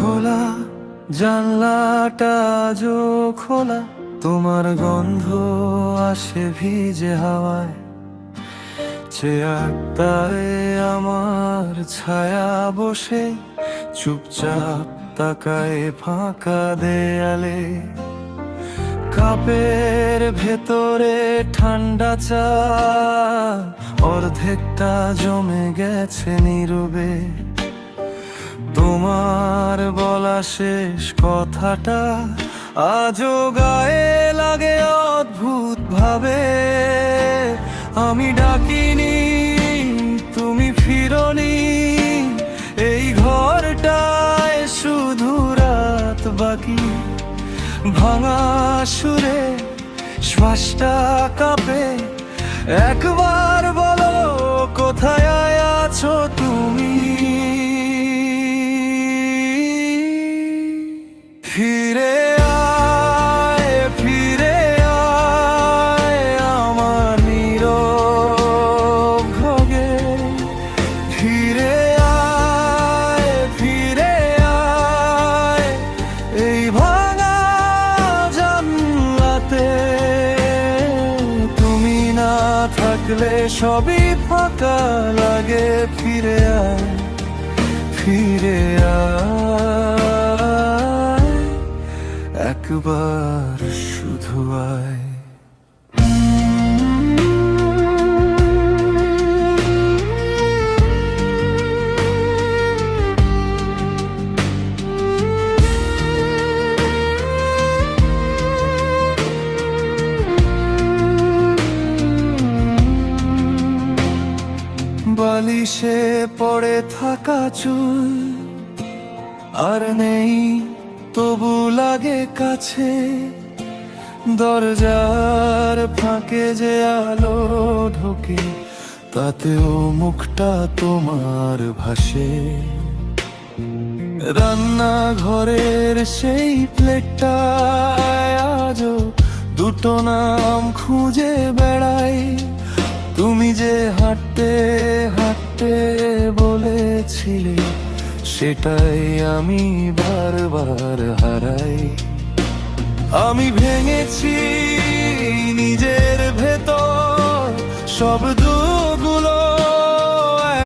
খোলা জানলাটা আজও খোলা, তোমার গন্ধ আসে ভিজে হাওয়ায়। চেয়ারটায় আমার ছায়া বসে চুপচাপ তাকায় ফাঁকা দেয়ালে। কাপের ভেতরে ঠান্ডা চা, অর্ধেকটা জমে গেছে নীরবে। তোমার বলা শেষ কথাটা আজও গায়ে লাগে অদ্ভুত ভাবে। আমি ডাকিনি, তুমি ফিরোনি, এই ঘরটায় শুধু রাত বাকি। ভাঙা সুরে শ্বাসটা কাঁপে, একবার বলো কোথায় আছো তুমি। ফিরে আয়, ফিরে আয় আমার নীরব ভোগে। ফিরে আয়, ফিরে আয় এই ভাঙা জানলাতে। তুমি না থাকলে সবই ফাঁকা লাগে। ফিরে আয়, ফিরে আয় একবার শুধু আয়। বালিশে পড়ে থাকা চুল আর নেই, তবু লাগে কাছে। দরজার ফাঁকে যে আলো ঢোকে, তাতেও মুখটা তোমার ভাসে। রান্নাঘরের সেই প্লেটটায় আজও দুটো নাম খুঁজে বেড়াই। তুমি যে হাঁটতে হাঁটতে বলেছিলে, সেটাই আমি বারবার হারাই। আমি ভেঙেছি নিজের ভেতর সব